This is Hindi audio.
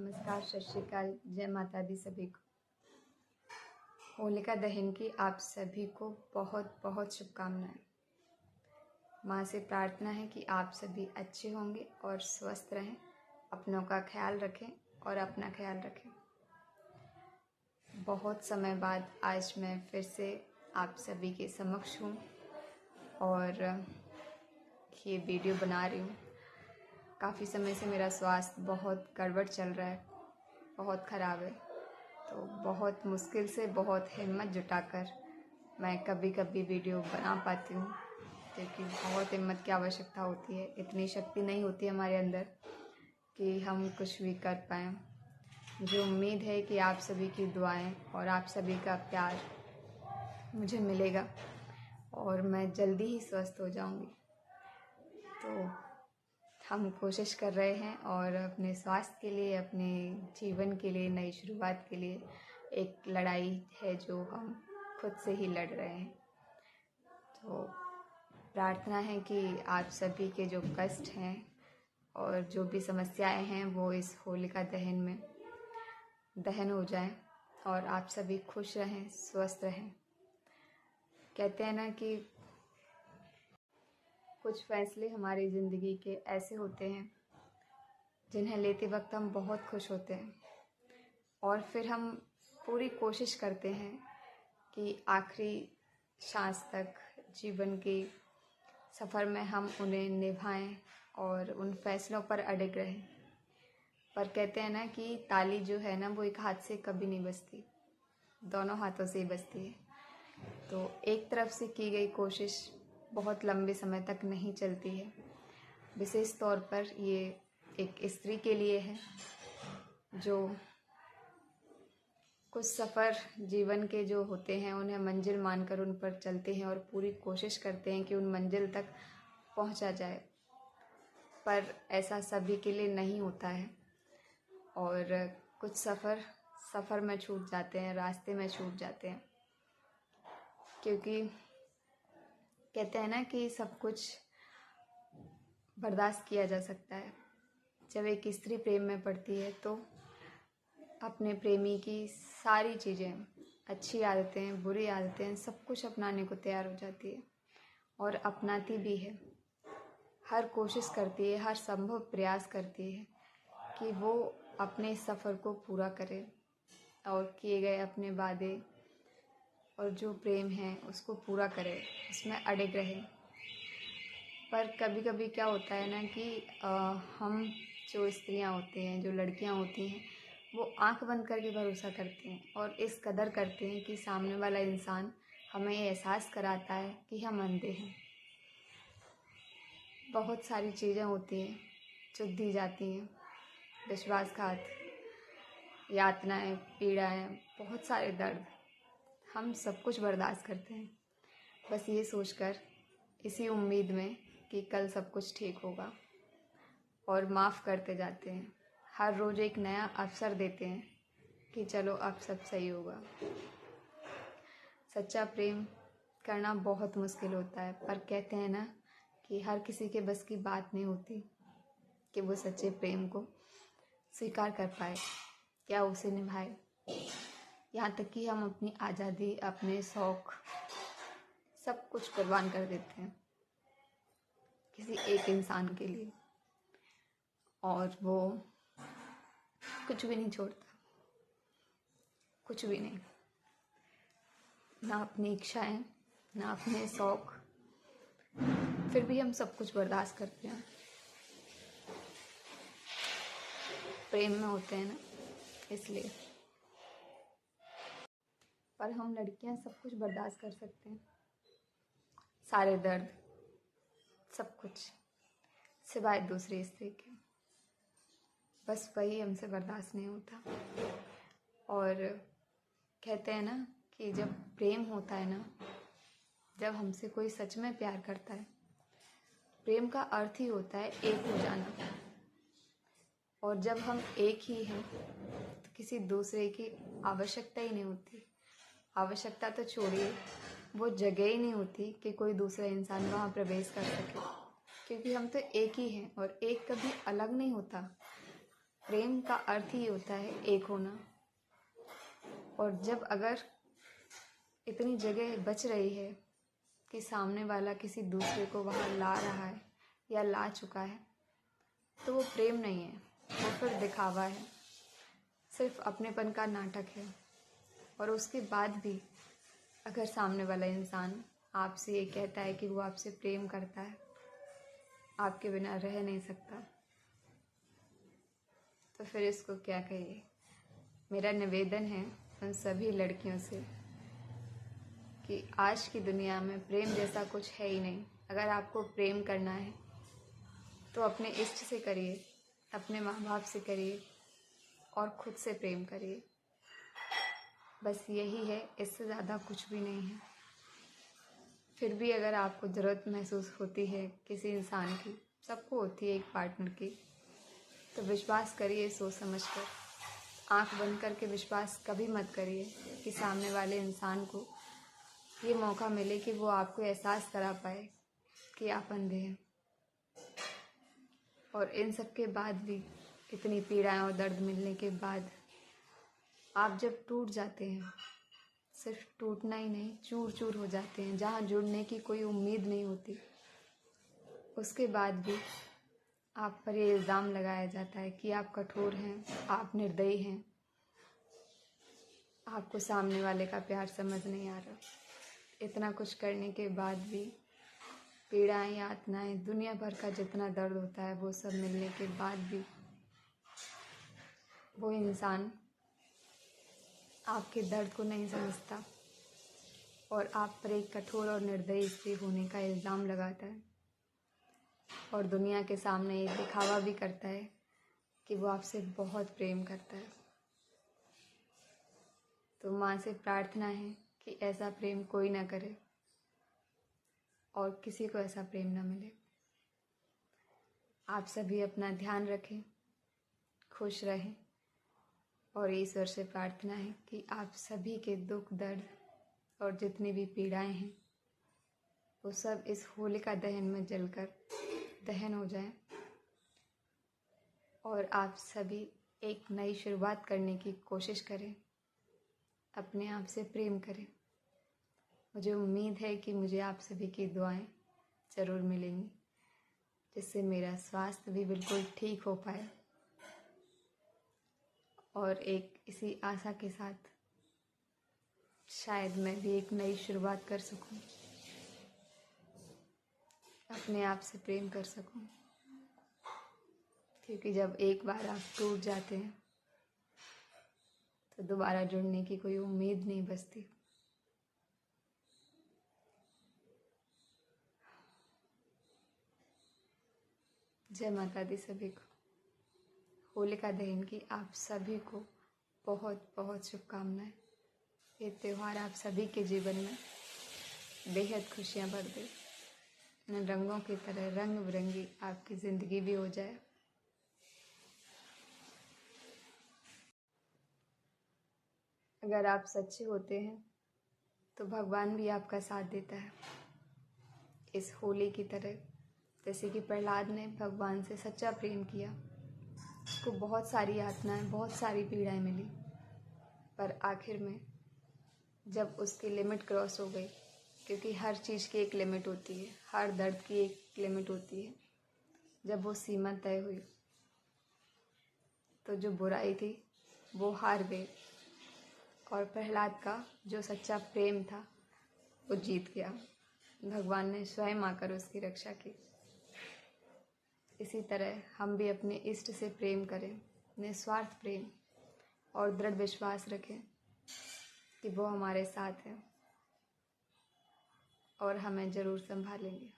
नमस्कार, सत श्री अकाल, जय माता दी सभी को। होलिका दहन की आप सभी को बहुत बहुत शुभकामनाएं। माँ से प्रार्थना है कि आप सभी अच्छे होंगे और स्वस्थ रहें, अपनों का ख्याल रखें और अपना ख्याल रखें। बहुत समय बाद आज मैं फिर से आप सभी के समक्ष हूँ और ये वीडियो बना रही हूँ। काफ़ी समय से मेरा स्वास्थ्य बहुत गड़बड़ चल रहा है, बहुत ख़राब है, तो बहुत मुश्किल से बहुत हिम्मत जुटाकर मैं कभी कभी वीडियो बना पाती हूँ, क्योंकि बहुत हिम्मत की आवश्यकता होती है। इतनी शक्ति नहीं होती हमारे अंदर कि हम कुछ भी कर पाएँ। मुझे उम्मीद है कि आप सभी की दुआएं और आप सभी का प्यार मुझे मिलेगा और मैं जल्दी ही स्वस्थ हो जाऊंगी। तो हम कोशिश कर रहे हैं और अपने स्वास्थ्य के लिए, अपने जीवन के लिए, नई शुरुआत के लिए एक लड़ाई है जो हम खुद से ही लड़ रहे हैं। तो प्रार्थना है कि आप सभी के जो कष्ट हैं और जो भी समस्याएं हैं वो इस होलिका दहन में दहन हो जाएं और आप सभी खुश रहें, स्वस्थ रहें। कहते हैं ना कि कुछ फैसले हमारी ज़िंदगी के ऐसे होते हैं जिन्हें लेते वक्त हम बहुत खुश होते हैं और फिर हम पूरी कोशिश करते हैं कि आखिरी सांस तक जीवन के सफ़र में हम उन्हें निभाएं और उन फैसलों पर अड़िग रहें। पर कहते हैं ना कि ताली जो है ना वो एक हाथ से कभी नहीं बजती, दोनों हाथों से ही बजती है। तो एक तरफ से की गई कोशिश बहुत लंबे समय तक नहीं चलती है। विशेष तौर पर ये एक स्त्री के लिए है जो कुछ सफ़र जीवन के जो होते हैं उन्हें मंजिल मानकर उन पर चलते हैं और पूरी कोशिश करते हैं कि उन मंजिल तक पहुंचा जाए। पर ऐसा सभी के लिए नहीं होता है और कुछ सफ़र में छूट जाते हैं, रास्ते में छूट जाते हैं, क्योंकि कहते हैं ना कि सब कुछ बर्दाश्त किया जा सकता है। जब एक स्त्री प्रेम में पड़ती है तो अपने प्रेमी की सारी चीज़ें, अच्छी आदतें, बुरी आदतें, सब कुछ अपनाने को तैयार हो जाती है और अपनाती भी है। हर कोशिश करती है, हर संभव प्रयास करती है कि वो अपने सफ़र को पूरा करे और किए गए अपने वादे और जो प्रेम है उसको पूरा करे, उसमें अड़िग रहे। पर कभी कभी क्या होता है ना कि हम जो स्त्रियां होती हैं, जो लड़कियां होती हैं, वो आंख बंद करके भरोसा करती हैं और इस कदर करते हैं कि सामने वाला इंसान हमें ये एहसास कराता है कि हम अंधे हैं। बहुत सारी चीज़ें होती हैं जो दी जाती हैं, विश्वासघात, यातनाएं, पीड़ाएं, बहुत सारे दर्द, हम सब कुछ बर्दाश्त करते हैं, बस ये सोचकर, इसी उम्मीद में कि कल सब कुछ ठीक होगा, और माफ़ करते जाते हैं। हर रोज़ एक नया अवसर देते हैं कि चलो अब सब सही होगा। सच्चा प्रेम करना बहुत मुश्किल होता है, पर कहते हैं ना कि हर किसी के बस की बात नहीं होती कि वो सच्चे प्रेम को स्वीकार कर पाए, क्या उसे निभाए। यहाँ तक कि हम अपनी आज़ादी, अपने शौक़, सब कुछ कुर्बान कर देते हैं किसी एक इंसान के लिए, और वो कुछ भी नहीं छोड़ता, कुछ भी नहीं, ना अपनी इच्छाएं, ना अपने शौक़, फिर भी हम सब कुछ बर्दाश्त करते हैं। प्रेम में होते हैं ना, इसलिए। पर हम लड़कियां सब कुछ बर्दाश्त कर सकते हैं, सारे दर्द, सब कुछ, सिवाय दूसरी स्त्री के। बस वही हमसे बर्दाश्त नहीं होता। और कहते हैं ना कि जब प्रेम होता है ना, जब हमसे कोई सच में प्यार करता है, प्रेम का अर्थ ही होता है एक हो जाना। और जब हम एक ही हैं तो किसी दूसरे की आवश्यकता ही नहीं होती। आवश्यकता तो छोड़िए, वो जगह ही नहीं होती कि कोई दूसरा इंसान वहाँ प्रवेश कर सके, क्योंकि हम तो एक ही हैं और एक कभी अलग नहीं होता। प्रेम का अर्थ ही होता है एक होना। और जब अगर इतनी जगह बच रही है कि सामने वाला किसी दूसरे को वहाँ ला रहा है या ला चुका है, तो वो प्रेम नहीं है, वो फिर दिखावा है, सिर्फ अपनेपन का नाटक है। और उसके बाद भी अगर सामने वाला इंसान आपसे ये कहता है कि वो आपसे प्रेम करता है, आपके बिना रह नहीं सकता, तो फिर इसको क्या कहिए। मेरा निवेदन है उन सभी लड़कियों से कि आज की दुनिया में प्रेम जैसा कुछ है ही नहीं। अगर आपको प्रेम करना है तो अपने इष्ट से करिए, अपने माँ बाप से करिए और खुद से प्रेम करिए। बस यही है, इससे ज़्यादा कुछ भी नहीं है। फिर भी अगर आपको ज़रूरत महसूस होती है किसी इंसान की, सबको होती है एक पार्टनर की, तो विश्वास करिए सोच समझ कर। आँख बंद करके विश्वास कभी मत करिए कि सामने वाले इंसान को ये मौका मिले कि वो आपको एहसास करा पाए कि आप अंधे हैं। और इन सब के बाद भी, इतनी पीड़ाएं और दर्द मिलने के बाद, आप जब टूट जाते हैं, सिर्फ टूटना ही नहीं, चूर चूर हो जाते हैं, जहाँ जुड़ने की कोई उम्मीद नहीं होती, उसके बाद भी आप पर ये इल्ज़ाम लगाया जाता है कि आप कठोर हैं, आप निर्दयी हैं, आपको सामने वाले का प्यार समझ नहीं आ रहा। इतना कुछ करने के बाद भी, पीड़ाएं, यातनाएं, दुनिया भर का जितना दर्द होता है, वो सब मिलने के बाद भी वो इंसान आपके दर्द को नहीं समझता और आप पर एक कठोर और निर्दयी स्त्री होने का इल्ज़ाम लगाता है और दुनिया के सामने ये दिखावा भी करता है कि वो आपसे बहुत प्रेम करता है। तो माँ से प्रार्थना है कि ऐसा प्रेम कोई ना करे और किसी को ऐसा प्रेम ना मिले। आप सभी अपना ध्यान रखें, खुश रहें और ईश्वर से प्रार्थना है कि आप सभी के दुख दर्द और जितनी भी पीड़ाएं हैं वो सब इस होलिका दहन में जलकर दहन हो जाएं और आप सभी एक नई शुरुआत करने की कोशिश करें, अपने आप से प्रेम करें। मुझे उम्मीद है कि मुझे आप सभी की दुआएं ज़रूर मिलेंगी, जिससे मेरा स्वास्थ्य भी बिल्कुल ठीक हो पाए। और एक इसी आशा के साथ शायद मैं भी एक नई शुरुआत कर सकूं, अपने आप से प्रेम कर सकूं, क्योंकि जब एक बार आप टूट जाते हैं तो दोबारा जुड़ने की कोई उम्मीद नहीं बचती। जय माता दी सभी को। होलिका दहन की आप सभी को बहुत बहुत शुभकामनाएं। ये त्यौहार आप सभी के जीवन में बेहद खुशियाँ भर दे, इन रंगों की तरह रंग बिरंगी आपकी ज़िंदगी भी हो जाए। अगर आप सच्चे होते हैं तो भगवान भी आपका साथ देता है, इस होली की तरह। जैसे कि प्रहलाद ने भगवान से सच्चा प्रेम किया, उसको बहुत सारी यातनाएं, बहुत सारी पीड़ाएं मिली, पर आखिर में जब उसकी लिमिट क्रॉस हो गई, क्योंकि हर चीज़ की एक लिमिट होती है, हर दर्द की एक लिमिट होती है, जब वो सीमा तय हुई तो जो बुराई थी वो हार गई और प्रहलाद का जो सच्चा प्रेम था वो जीत गया। भगवान ने स्वयं आकर उसकी रक्षा की। इसी तरह हम भी अपने इष्ट से प्रेम करें, निस्वार्थ प्रेम, और दृढ़ विश्वास रखें कि वो हमारे साथ हैं और हमें ज़रूर संभालेंगे।